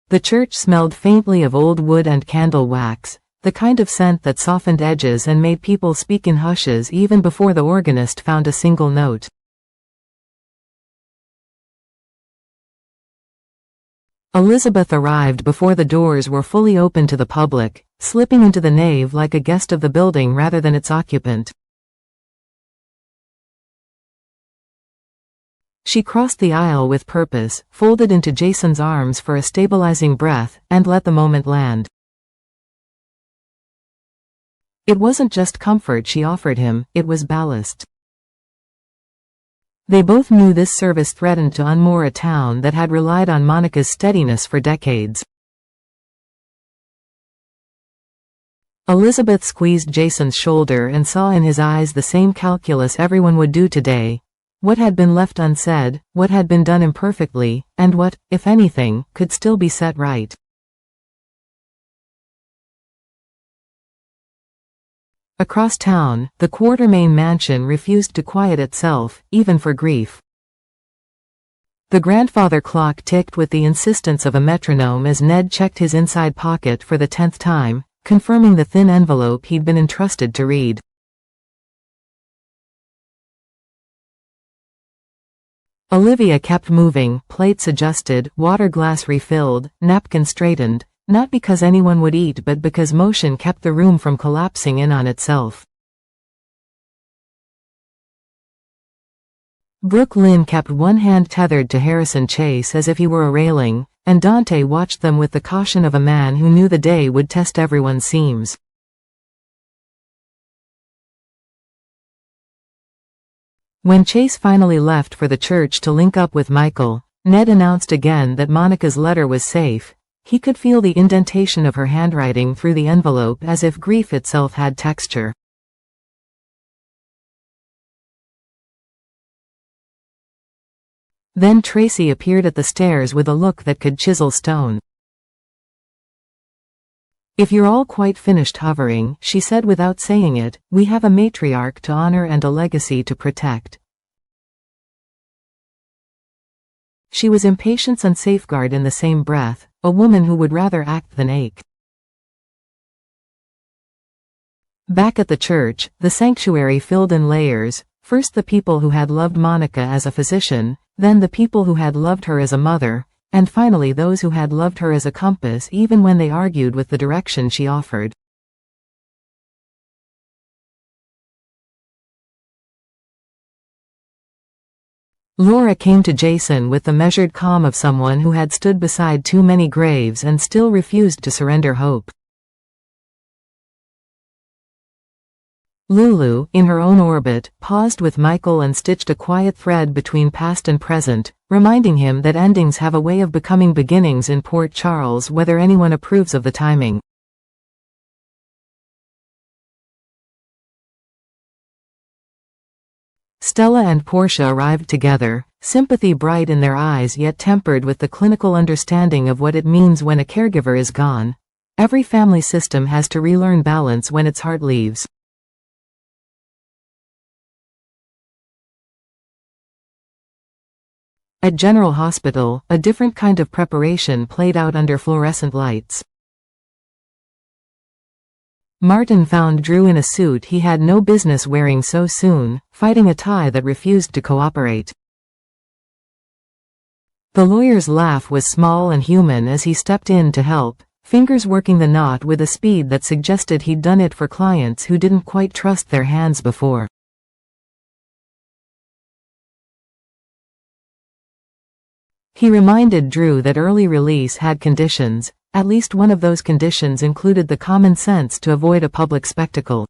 The church smelled faintly of old wood and candle wax, the kind of scent that softened edges and made people speak in hushes even before the organist found a single note. Elizabeth arrived before the doors were fully open to the public, slipping into the nave like a guest of the building rather than its occupant. She crossed the aisle with purpose, folded into Jason's arms for a stabilizing breath, and let the moment land. It wasn't just comfort she offered him, it was ballast. They both knew this service threatened to unmoor a town that had relied on Monica's steadiness for decades. Elizabeth squeezed Jason's shoulder and saw in his eyes the same calculus everyone would do today. What had been left unsaid, what had been done imperfectly, and what, if anything, could still be set right. Across town, the Quartermain mansion refused to quiet itself, even for grief. The grandfather clock ticked with the insistence of a metronome as Ned checked his inside pocket for the 10th time, confirming the thin envelope he'd been entrusted to read. Olivia kept moving, plates adjusted, water glass refilled, napkin straightened, not because anyone would eat but because motion kept the room from collapsing in on itself. Brooke Lynn kept one hand tethered to Harrison Chase as if he were a railing, and Dante watched them with the caution of a man who knew the day would test everyone's seams. When Chase finally left for the church to link up with Michael, Ned announced again that Monica's letter was safe. He could feel the indentation of her handwriting through the envelope as if grief itself had texture. Then Tracy appeared at the stairs with a look that could chisel stone. "If you're all quite finished hovering," she said without saying it, "we have a matriarch to honor and a legacy to protect." She was impatience and safeguard in the same breath, a woman who would rather act than ache. Back at the church, the sanctuary filled in layers, first the people who had loved Monica as a physician, then the people who had loved her as a mother, and finally those who had loved her as a compass even when they argued with the direction she offered. Laura came to Jason with the measured calm of someone who had stood beside too many graves and still refused to surrender hope. Lulu, in her own orbit, paused with Michael and stitched a quiet thread between past and present, reminding him that endings have a way of becoming beginnings in Port Charles whether anyone approves of the timing. Stella and Portia arrived together, sympathy bright in their eyes yet tempered with the clinical understanding of what it means when a caregiver is gone. Every family system has to relearn balance when its heart leaves. At General Hospital, a different kind of preparation played out under fluorescent lights. Martin found Drew in a suit he had no business wearing so soon, fighting a tie that refused to cooperate. The lawyer's laugh was small and human as he stepped in to help, fingers working the knot with a speed that suggested he'd done it for clients who didn't quite trust their hands before. He reminded Drew that early release had conditions. At least one of those conditions included the common sense to avoid a public spectacle.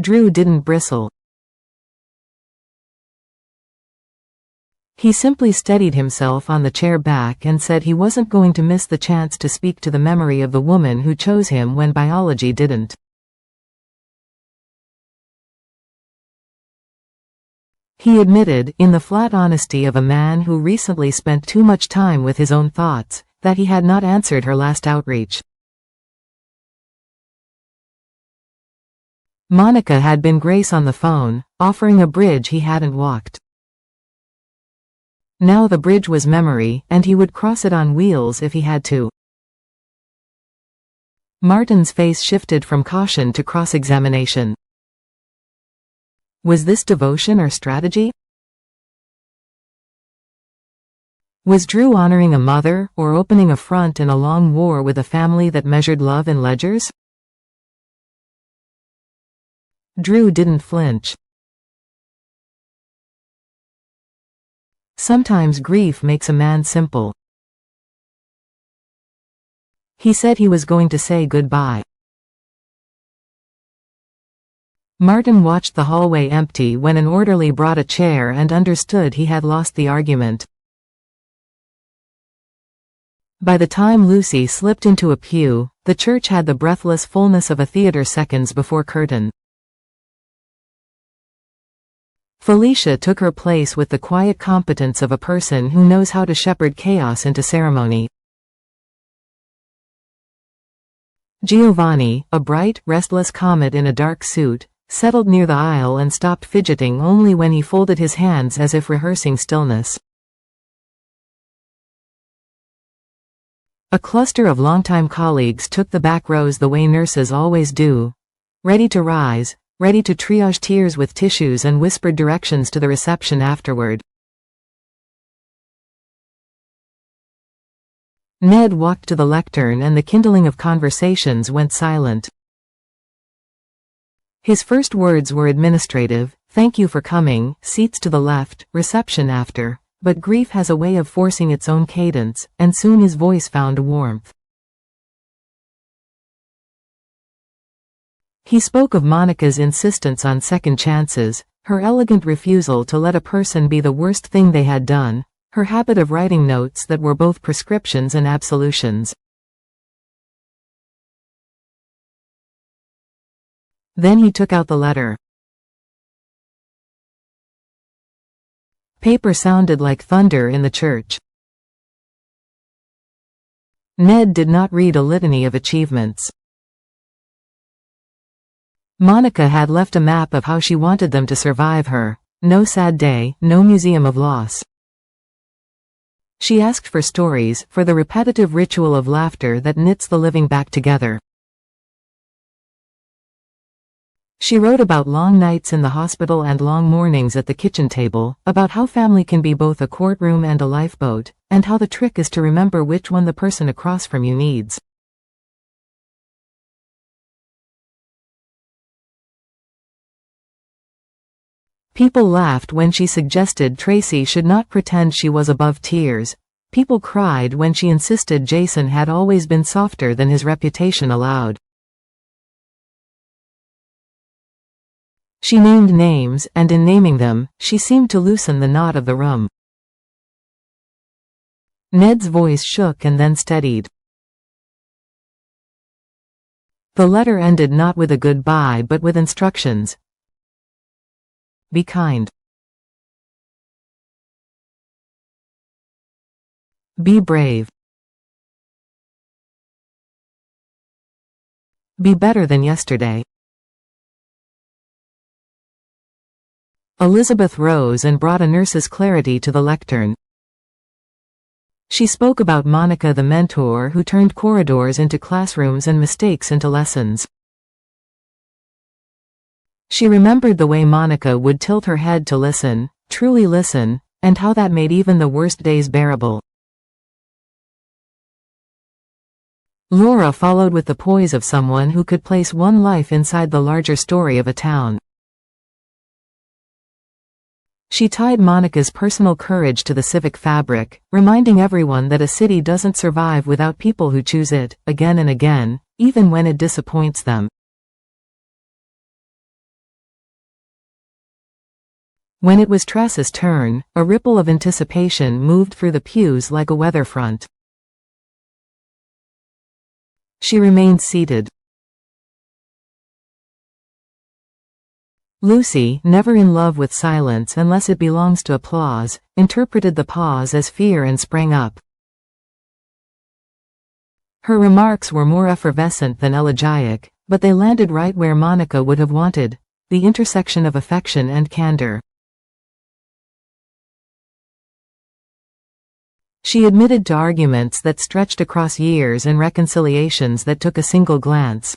Drew didn't bristle. He simply steadied himself on the chair back and said he wasn't going to miss the chance to speak to the memory of the woman who chose him when biology didn't. He admitted, in the flat honesty of a man who recently spent too much time with his own thoughts, that he had not answered her last outreach. Monica had been Grace on the phone, offering a bridge he hadn't walked. Now the bridge was memory, and he would cross it on wheels if he had to. Martin's face shifted from caution to cross-examination. Was this devotion or strategy? Was Drew honoring a mother, or opening a front in a long war with a family that measured love in ledgers? Drew didn't flinch. Sometimes grief makes a man simple. He said he was going to say goodbye. Martin watched the hallway empty when an orderly brought a chair and understood he had lost the argument. By the time Lucy slipped into a pew, the church had the breathless fullness of a theater seconds before curtain. Felicia took her place with the quiet competence of a person who knows how to shepherd chaos into ceremony. Giovanni, a bright, restless comet in a dark suit, settled near the aisle and stopped fidgeting only when he folded his hands as if rehearsing stillness. A cluster of longtime colleagues took the back rows the way nurses always do, ready to rise, ready to triage tears with tissues and whispered directions to the reception afterward. Ned walked to the lectern and the kindling of conversations went silent. His first words were administrative: "Thank you for coming, seats to the left, reception after," but grief has a way of forcing its own cadence, and soon his voice found warmth. He spoke of Monica's insistence on second chances, her elegant refusal to let a person be the worst thing they had done, her habit of writing notes that were both prescriptions and absolutions. Then he took out the letter. Paper sounded like thunder in the church. Ned did not read a litany of achievements. Monica had left a map of how she wanted them to survive her. No sad day, no museum of loss. She asked for stories, for the repetitive ritual of laughter that knits the living back together. She wrote about long nights in the hospital and long mornings at the kitchen table, about how family can be both a courtroom and a lifeboat, and how the trick is to remember which one the person across from you needs. People laughed when she suggested Tracy should not pretend she was above tears. People cried when she insisted Jason had always been softer than his reputation allowed. She named names, and in naming them, she seemed to loosen the knot of the room. Ned's voice shook and then steadied. The letter ended not with a goodbye but with instructions. Be kind. Be brave. Be better than yesterday. Elizabeth rose and brought a nurse's clarity to the lectern. She spoke about Monica, the mentor who turned corridors into classrooms and mistakes into lessons. She remembered the way Monica would tilt her head to listen, truly listen, and how that made even the worst days bearable. Laura followed with the poise of someone who could place one life inside the larger story of a town. She tied Monica's personal courage to the civic fabric, reminding everyone that a city doesn't survive without people who choose it, again and again, even when it disappoints them. When it was Tress's turn, a ripple of anticipation moved through the pews like a weather front. She remained seated. Lucy, never in love with silence unless it belongs to applause, interpreted the pause as fear and sprang up. Her remarks were more effervescent than elegiac, but they landed right where Monica would have wanted, the intersection of affection and candor. She admitted to arguments that stretched across years and reconciliations that took a single glance.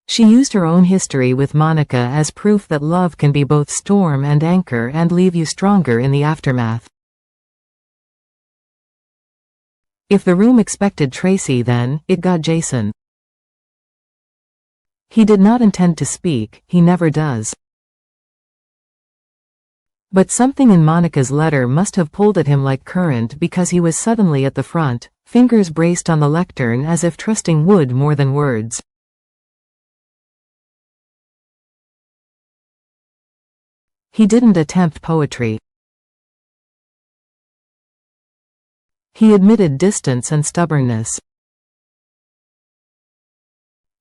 She used her own history with Monica as proof that love can be both storm and anchor and leave you stronger in the aftermath. If the room expected Tracy, then it got Jason. He did not intend to speak, he never does. But something in Monica's letter must have pulled at him like current, because he was suddenly at the front, fingers braced on the lectern as if trusting wood more than words. He didn't attempt poetry. He admitted distance and stubbornness.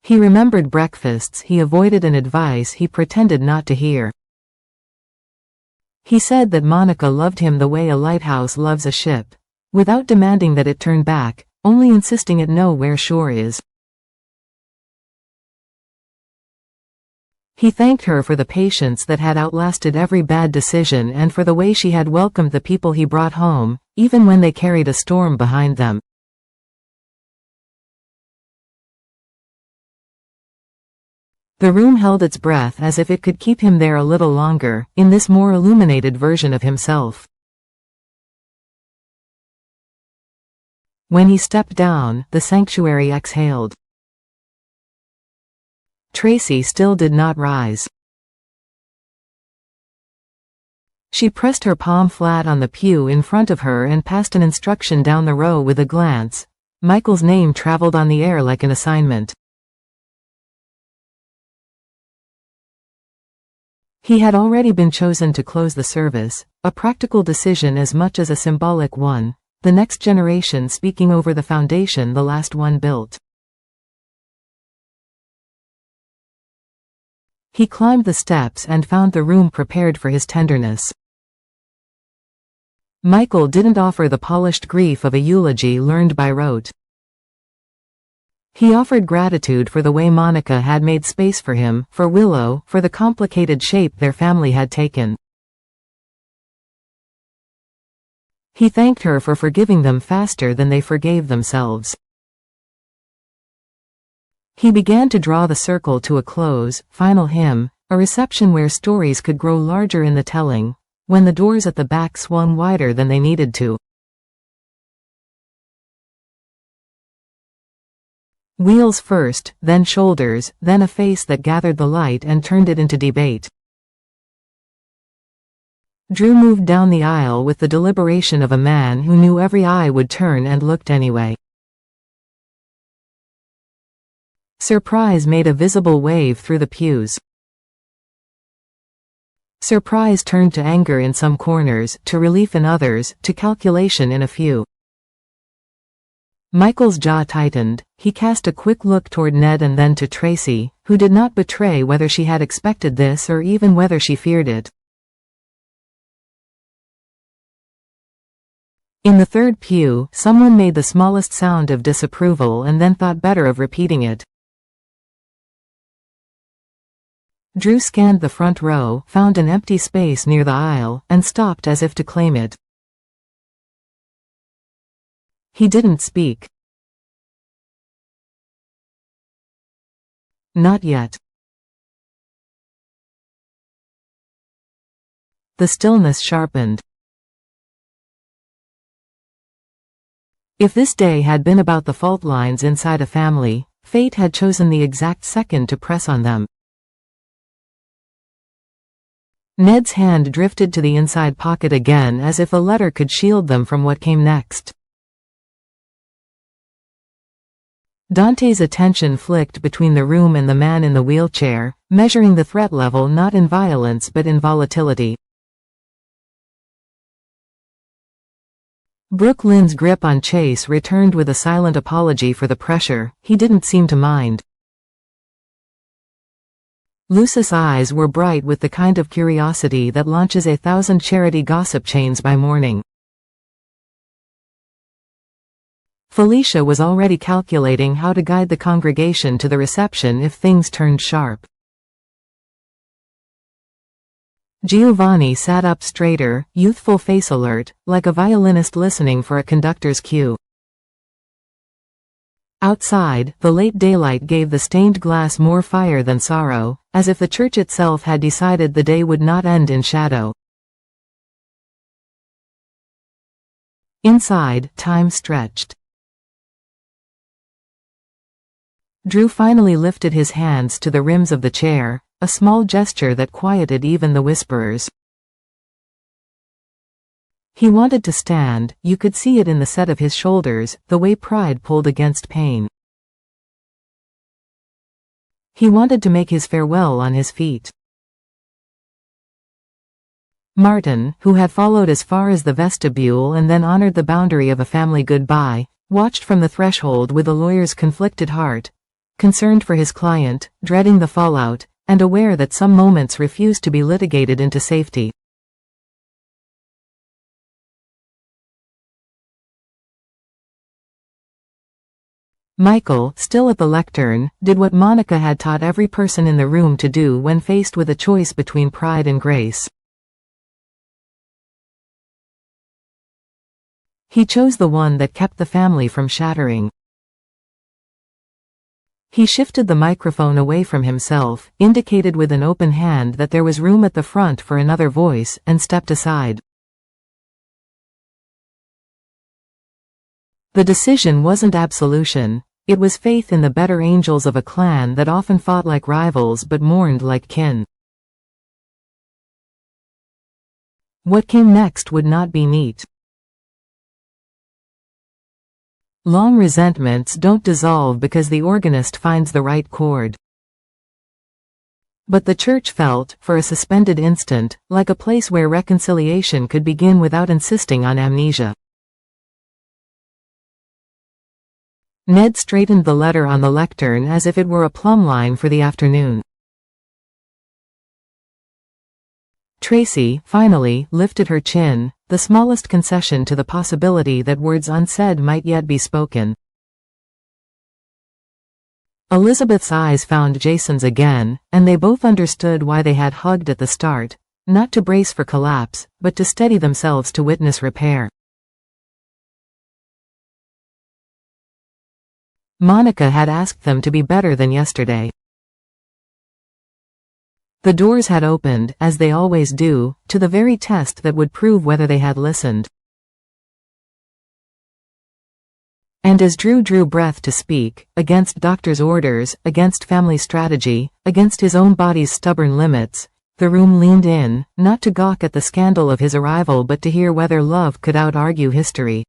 He remembered breakfasts he avoided and advice he pretended not to hear. He said that Monica loved him the way a lighthouse loves a ship, without demanding that it turn back, only insisting it know where shore is. He thanked her for the patience that had outlasted every bad decision and for the way she had welcomed the people he brought home, even when they carried a storm behind them. The room held its breath as if it could keep him there a little longer, in this more illuminated version of himself. When he stepped down, the sanctuary exhaled. Tracy still did not rise. She pressed her palm flat on the pew in front of her and passed an instruction down the row with a glance. Michael's name traveled on the air like an assignment. He had already been chosen to close the service, a practical decision as much as a symbolic one, the next generation speaking over the foundation the last one built. He climbed the steps and found the room prepared for his tenderness. Michael didn't offer the polished grief of a eulogy learned by rote. He offered gratitude for the way Monica had made space for him, for Willow, for the complicated shape their family had taken. He thanked her for forgiving them faster than they forgave themselves. He began to draw the circle to a close, final hymn, a reception where stories could grow larger in the telling, when the doors at the back swung wider than they needed to. Wheels first, then shoulders, then a face that gathered the light and turned it into debate. Drew moved down the aisle with the deliberation of a man who knew every eye would turn and looked anyway. Surprise made a visible wave through the pews. Surprise turned to anger in some corners, to relief in others, to calculation in a few. Michael's jaw tightened. He cast a quick look toward Ned and then to Tracy, who did not betray whether she had expected this or even whether she feared it. In the third pew, someone made the smallest sound of disapproval and then thought better of repeating it. Drew scanned the front row, found an empty space near the aisle, and stopped as if to claim it. He didn't speak. Not yet. The stillness sharpened. If this day had been about the fault lines inside a family, fate had chosen the exact second to press on them. Ned's hand drifted to the inside pocket again as if a letter could shield them from what came next. Dante's attention flicked between the room and the man in the wheelchair, measuring the threat level not in violence but in volatility. Brooke Lynn's grip on Chase returned with a silent apology for the pressure. He didn't seem to mind. Lucis' eyes were bright with the kind of curiosity that launches 1,000 charity gossip chains by morning. Felicia was already calculating how to guide the congregation to the reception if things turned sharp. Giovanni sat up straighter, youthful face alert, like a violinist listening for a conductor's cue. Outside, the late daylight gave the stained glass more fire than sorrow, as if the church itself had decided the day would not end in shadow. Inside, time stretched. Drew finally lifted his hands to the rims of the chair, a small gesture that quieted even the whisperers. He wanted to stand, you could see it in the set of his shoulders, the way pride pulled against pain. He wanted to make his farewell on his feet. Martin, who had followed as far as the vestibule and then honored the boundary of a family goodbye, watched from the threshold with a lawyer's conflicted heart, concerned for his client, dreading the fallout, and aware that some moments refused to be litigated into safety. Michael, still at the lectern, did what Monica had taught every person in the room to do when faced with a choice between pride and grace. He chose the one that kept the family from shattering. He shifted the microphone away from himself, indicated with an open hand that there was room at the front for another voice, and stepped aside. The decision wasn't absolution, it was faith in the better angels of a clan that often fought like rivals but mourned like kin. What came next would not be neat. Long resentments don't dissolve because the organist finds the right chord. But the church felt, for a suspended instant, like a place where reconciliation could begin without insisting on amnesia. Ned straightened the letter on the lectern as if it were a plumb line for the afternoon. Tracy, finally, lifted her chin, the smallest concession to the possibility that words unsaid might yet be spoken. Elizabeth's eyes found Jason's again, and they both understood why they had hugged at the start, not to brace for collapse, but to steady themselves to witness repair. Monica had asked them to be better than yesterday. The doors had opened, as they always do, to the very test that would prove whether they had listened. And as Drew drew breath to speak, against doctor's orders, against family strategy, against his own body's stubborn limits, the room leaned in, not to gawk at the scandal of his arrival but to hear whether love could out-argue history.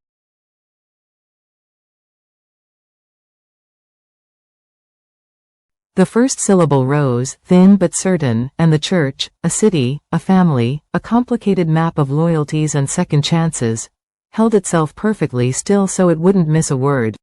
The first syllable rose, thin but certain, and the church, a city, a family, a complicated map of loyalties and second chances, held itself perfectly still so it wouldn't miss a word.